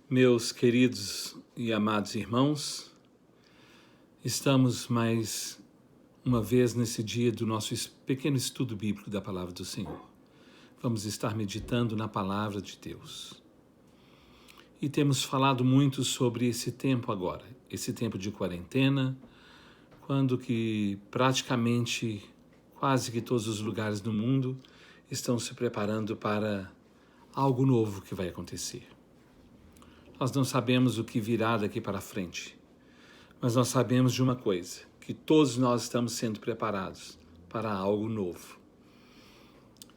Meus queridos e amados irmãos, estamos mais uma vez nesse dia do nosso pequeno estudo bíblico da Palavra do Senhor. Vamos estar meditando na Palavra de Deus. E temos falado muito sobre esse tempo agora, esse tempo de quarentena, quando que praticamente quase que todos os lugares do mundo estão se preparando para algo novo que vai acontecer. Nós não sabemos o que virá daqui para frente, mas nós sabemos de uma coisa, que todos nós estamos sendo preparados para algo novo.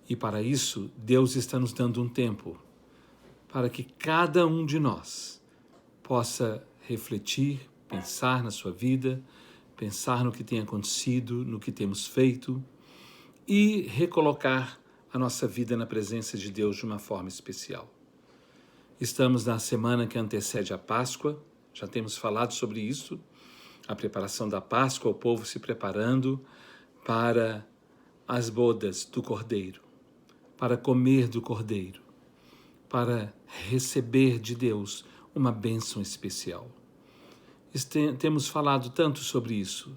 E para isso, Deus está nos dando um tempo para que cada um de nós possa refletir, pensar na sua vida, pensar no que tem acontecido, no que temos feito e recolocar a nossa vida na presença de Deus de uma forma especial. Estamos na semana que antecede a Páscoa, já temos falado sobre isso, a preparação da Páscoa, o povo se preparando para as bodas do Cordeiro, para comer do Cordeiro, para receber de Deus uma bênção especial. Temos falado tanto sobre isso,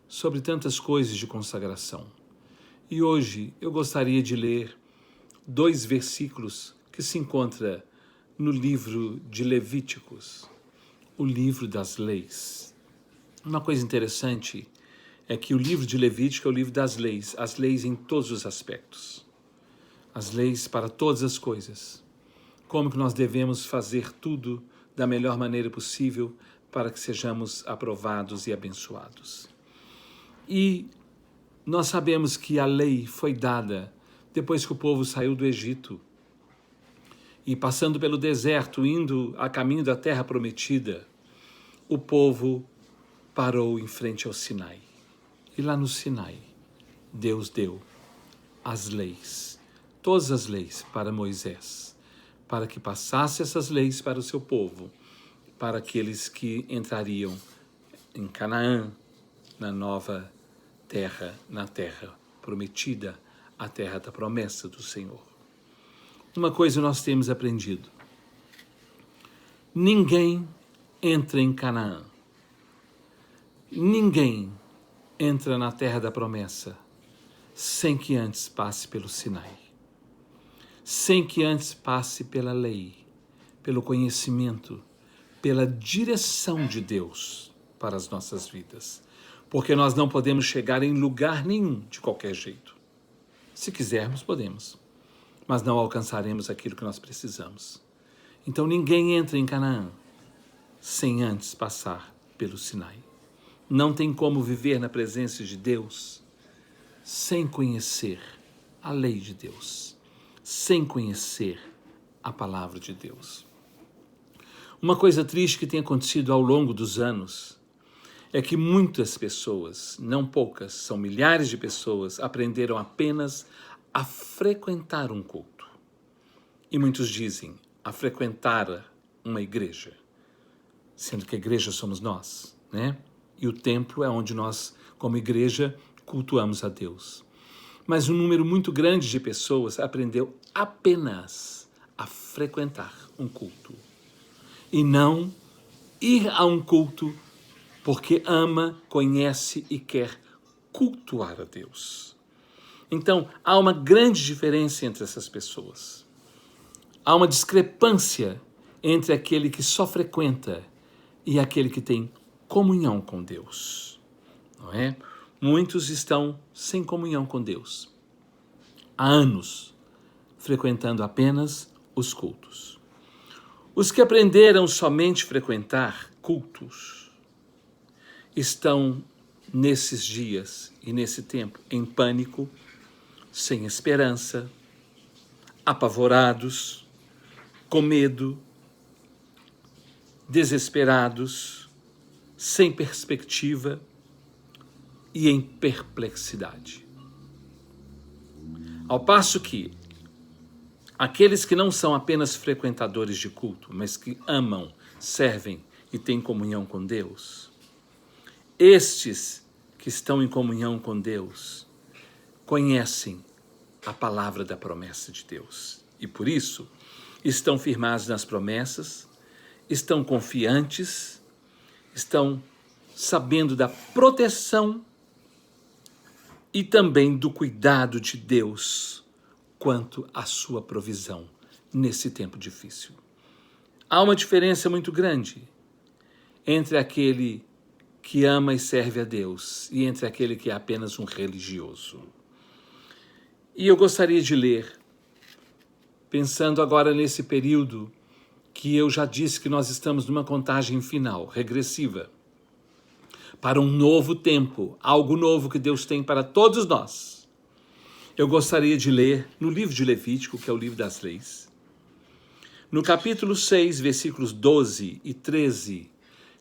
sobre tantas coisas de consagração. E hoje eu gostaria de ler 2 versículos que se encontram no livro de Levíticos, o livro das leis. Uma coisa interessante é que o livro de Levítico é o livro das leis, as leis em todos os aspectos, as leis para todas as coisas. Como que nós devemos fazer tudo da melhor maneira possível para que sejamos aprovados e abençoados. E nós sabemos que a lei foi dada depois que o povo saiu do Egito e passando pelo deserto, indo a caminho da terra prometida, o povo parou em frente ao Sinai. E lá no Sinai, Deus deu as leis, todas as leis para Moisés, para que passasse essas leis para o seu povo, para aqueles que entrariam em Canaã, na nova terra, na terra prometida, a terra da promessa do Senhor. Uma coisa nós temos aprendido: ninguém entra em Canaã, ninguém entra na terra da promessa sem que antes passe pelo Sinai, sem que antes passe pela lei, pelo conhecimento, pela direção de Deus para as nossas vidas. Porque nós não podemos chegar em lugar nenhum de qualquer jeito. Se quisermos, podemos, mas não alcançaremos aquilo que nós precisamos. Então ninguém entra em Canaã sem antes passar pelo Sinai. Não tem como viver na presença de Deus sem conhecer a lei de Deus, sem conhecer a palavra de Deus. Uma coisa triste que tem acontecido ao longo dos anos é que muitas pessoas, não poucas, são milhares de pessoas, aprenderam apenas a frequentar um culto. E muitos dizem a frequentar uma igreja, sendo que a igreja somos nós, né? E o templo é onde nós, como igreja, cultuamos a Deus. Mas um número muito grande de pessoas aprendeu apenas a frequentar um culto e não ir a um culto porque ama, conhece e quer cultuar a Deus. Então, há uma grande diferença entre essas pessoas. Há uma discrepância entre aquele que só frequenta e aquele que tem comunhão com Deus. Não é? Muitos estão sem comunhão com Deus. Há anos, frequentando apenas os cultos. Os que aprenderam somente frequentar cultos estão nesses dias e nesse tempo em pânico, sem esperança, apavorados, com medo, desesperados, sem perspectiva e em perplexidade. Ao passo que aqueles que não são apenas frequentadores de culto, mas que amam, servem e têm comunhão com Deus, estes que estão em comunhão com Deus conhecem a palavra da promessa de Deus e por isso estão firmados nas promessas estão confiantes, estão sabendo da proteção e também do cuidado de Deus quanto à sua provisão nesse tempo difícil. Há uma diferença muito grande entre aquele que ama e serve a Deus e entre aquele que é apenas um religioso. E eu gostaria de ler, pensando agora nesse período que eu já disse que nós estamos numa contagem final, regressiva, para um novo tempo, algo novo que Deus tem para todos nós. Eu gostaria de ler no livro de Levítico, que é o livro das leis, no capítulo 6, versículos 12 e 13,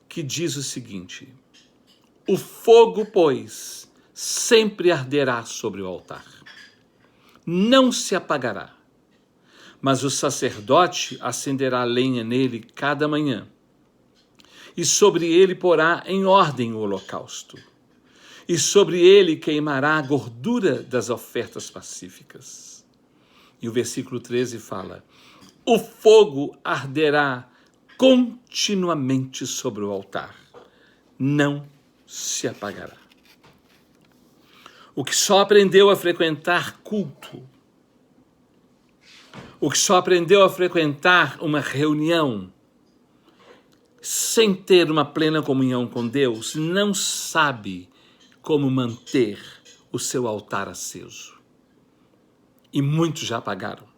que diz o seguinte: o fogo, pois, sempre arderá sobre o altar, não se apagará, mas o sacerdote acenderá lenha nele cada manhã, e sobre ele porá em ordem o holocausto, e sobre ele queimará a gordura das ofertas pacíficas. E o versículo 13 fala: o fogo arderá continuamente sobre o altar, não se apagará. O que só aprendeu a frequentar culto, o que só aprendeu a frequentar uma reunião sem ter uma plena comunhão com Deus, não sabe como manter o seu altar aceso. E muitos já apagaram.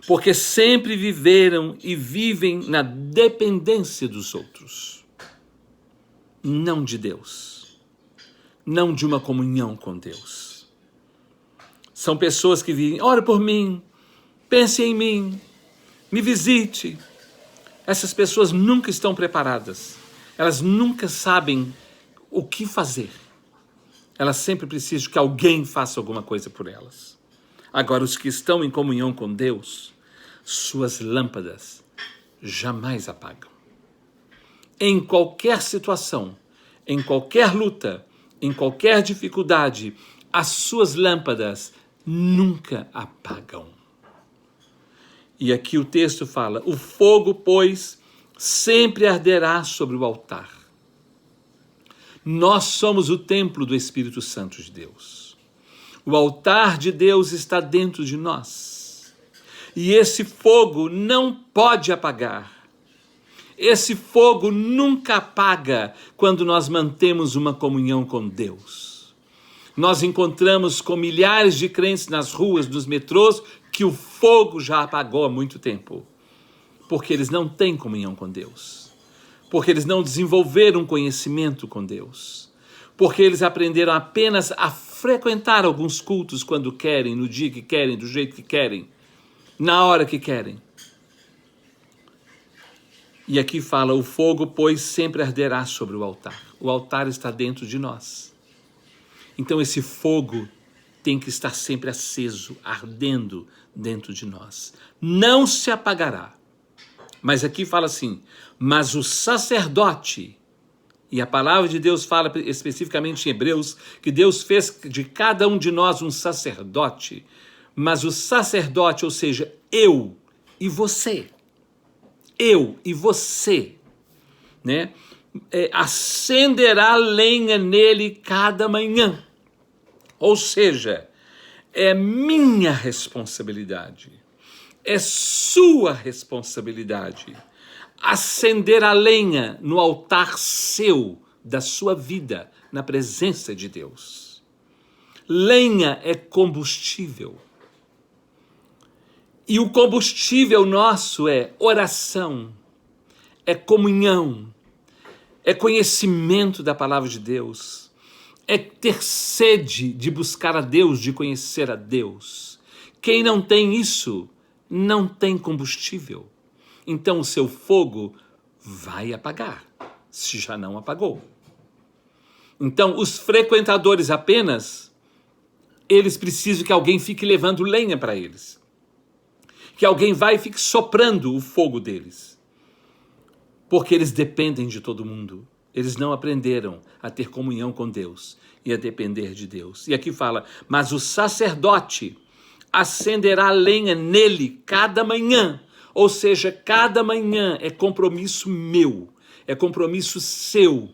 Porque sempre viveram e vivem na dependência dos outros, não de Deus, não de uma comunhão com Deus. São pessoas que vivem: ore por mim, pense em mim, me visite. Essas pessoas nunca estão preparadas, elas nunca sabem o que fazer. Elas sempre precisam que alguém faça alguma coisa por elas. Agora, os que estão em comunhão com Deus, suas lâmpadas jamais apagam. Em qualquer situação, em qualquer luta, em qualquer dificuldade, as suas lâmpadas nunca apagam. E aqui o texto fala: o fogo, pois, sempre arderá sobre o altar. Nós somos o templo do Espírito Santo de Deus. O altar de Deus está dentro de nós. E esse fogo não pode apagar. Esse fogo nunca apaga quando nós mantemos uma comunhão com Deus. Nós encontramos com milhares de crentes nas ruas, nos metrôs, que o fogo já apagou há muito tempo. Porque eles não têm comunhão com Deus. Porque eles não desenvolveram conhecimento com Deus. Porque eles aprenderam apenas a frequentar alguns cultos quando querem, no dia que querem, do jeito que querem, na hora que querem. E aqui fala: o fogo, pois, sempre arderá sobre o altar. O altar está dentro de nós. Então esse fogo tem que estar sempre aceso, ardendo dentro de nós. Não se apagará. Mas aqui fala assim: mas o sacerdote, e a palavra de Deus fala especificamente em Hebreus, que Deus fez de cada um de nós um sacerdote, mas o sacerdote, ou seja, eu e você, né? Acenderá lenha nele cada manhã. Ou seja, é minha responsabilidade, é sua responsabilidade acender a lenha no altar seu, da sua vida, na presença de Deus. Lenha é combustível. E o combustível nosso é oração, é comunhão, é conhecimento da palavra de Deus, é ter sede de buscar a Deus, de conhecer a Deus. Quem não tem isso, não tem combustível. Então o seu fogo vai apagar, se já não apagou. Então os frequentadores apenas, eles precisam que alguém fique levando lenha para eles. Que alguém vai e fique soprando o fogo deles. Porque eles dependem de todo mundo. Eles não aprenderam a ter comunhão com Deus e a depender de Deus. E aqui fala: mas o sacerdote acenderá lenha nele cada manhã. Ou seja, cada manhã é compromisso meu, é compromisso seu,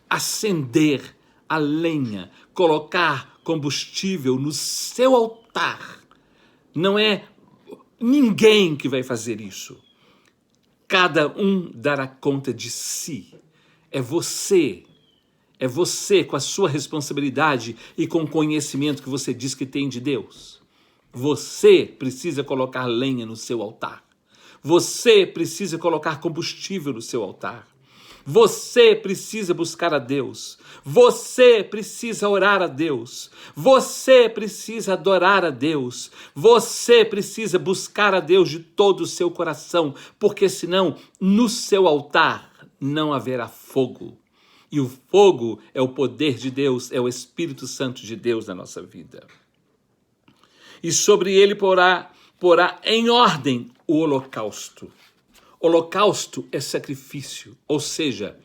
acender a lenha, colocar combustível no seu altar. Não é ninguém que vai fazer isso. Cada um dará conta de si. É você com a sua responsabilidade e com o conhecimento que você diz que tem de Deus. Você precisa colocar lenha no seu altar. Você precisa colocar combustível no seu altar. Você precisa buscar a Deus. Você precisa orar a Deus. Você precisa adorar a Deus. Você precisa buscar a Deus de todo o seu coração, porque senão no seu altar não haverá fogo. E o fogo é o poder de Deus, é o Espírito Santo de Deus na nossa vida. E sobre ele porá em ordem o holocausto. Holocausto é sacrifício, ou seja,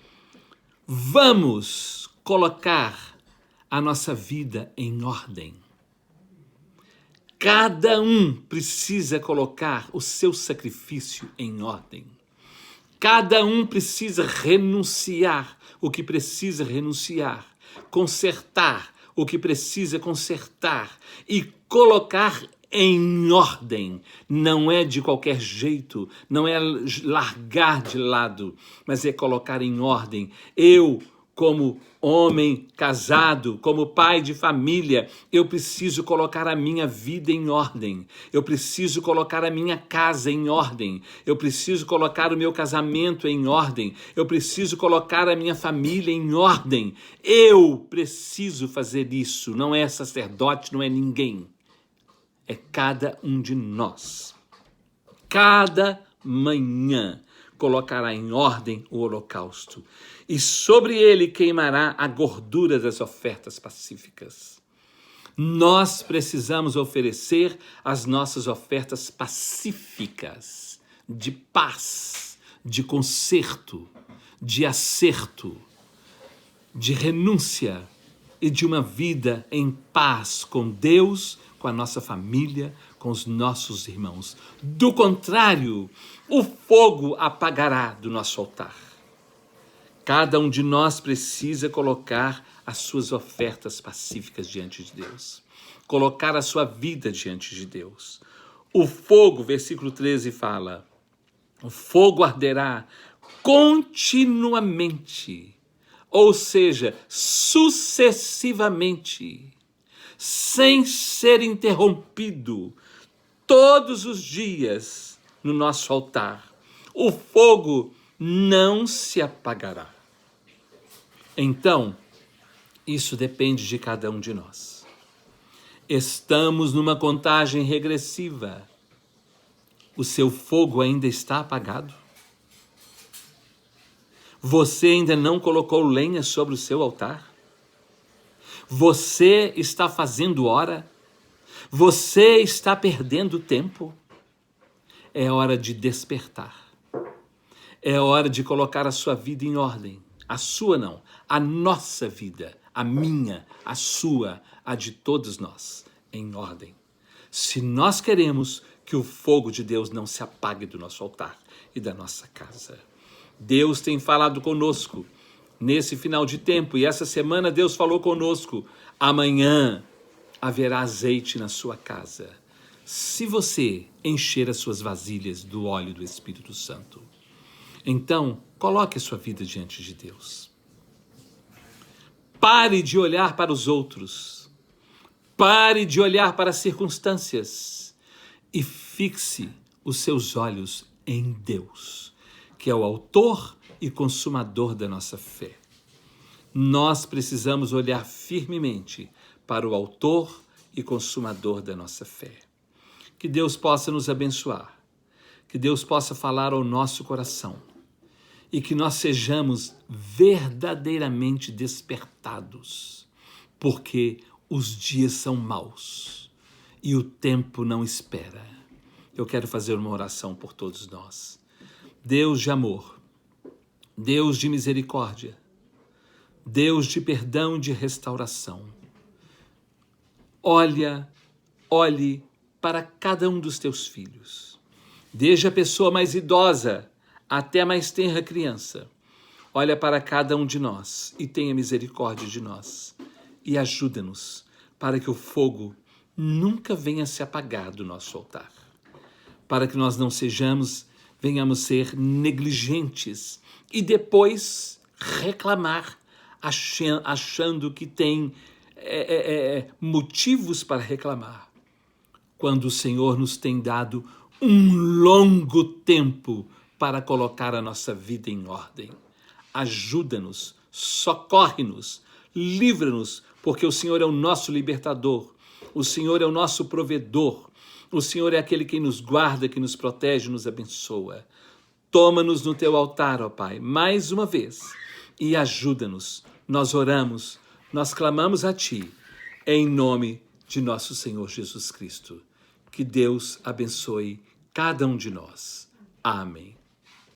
vamos colocar a nossa vida em ordem. Cada um precisa colocar o seu sacrifício em ordem. Cada um precisa renunciar o que precisa renunciar, consertar o que precisa consertar e colocar em ordem. Não é de qualquer jeito, não é largar de lado, mas é colocar em ordem. Eu, como homem casado, como pai de família, eu preciso colocar a minha vida em ordem. Eu preciso colocar a minha casa em ordem. Eu preciso colocar o meu casamento em ordem. Eu preciso colocar a minha família em ordem. Eu preciso fazer isso. Não é sacerdote, não é ninguém. É cada um de nós. Cada manhã colocará em ordem o holocausto, e sobre ele queimará a gordura das ofertas pacíficas. Nós precisamos oferecer as nossas ofertas pacíficas, de paz, de conserto, de acerto, de renúncia e de uma vida em paz com Deus, com a nossa família, com os nossos irmãos. Do contrário, o fogo apagará do nosso altar. Cada um de nós precisa colocar as suas ofertas pacíficas diante de Deus. Colocar a sua vida diante de Deus. O fogo, versículo 13 fala, o fogo arderá continuamente, ou seja, sucessivamente, sem ser interrompido, todos os dias no nosso altar. O fogo não se apagará. Então, isso depende de cada um de nós. Estamos numa contagem regressiva. O seu fogo ainda está apagado? Você ainda não colocou lenha sobre o seu altar? Você está fazendo hora? Você está perdendo tempo? É hora de despertar. É hora de colocar a sua vida em ordem. A sua não, a nossa vida, a minha, a sua, a de todos nós, em ordem. Se nós queremos que o fogo de Deus não se apague do nosso altar e da nossa casa. Deus tem falado conosco nesse final de tempo, e essa semana Deus falou conosco. Amanhã haverá azeite na sua casa, se você encher as suas vasilhas do óleo do Espírito Santo. Então, coloque a sua vida diante de Deus. Pare de olhar para os outros. Pare de olhar para as circunstâncias e fixe os seus olhos em Deus, que é o autor e consumador da nossa fé. Nós precisamos olhar firmemente para o autor e consumador da nossa fé. Que Deus possa nos abençoar, que Deus possa falar ao nosso coração e que nós sejamos verdadeiramente despertados, porque os dias são maus e o tempo não espera. Eu quero fazer uma oração por todos nós. Deus de amor, Deus de misericórdia, Deus de perdão e de restauração, olhe para cada um dos teus filhos. desde a pessoa mais idosa até a mais tenra criança. Olha para cada um de nós e tenha misericórdia de nós. E ajuda-nos para que o fogo nunca venha se apagar do nosso altar. Para que nós não venhamos ser negligentes e depois reclamar, achando que tem motivos para reclamar. Quando o Senhor nos tem dado um longo tempo para colocar a nossa vida em ordem. Ajuda-nos, socorre-nos, livra-nos, porque o Senhor é o nosso libertador, o Senhor é o nosso provedor, o Senhor é aquele que nos guarda, que nos protege, nos abençoa. Toma-nos no teu altar, ó Pai, mais uma vez, e ajuda-nos. Nós oramos, nós clamamos a Ti, em nome de nosso Senhor Jesus Cristo. Que Deus abençoe cada um de nós. Amém.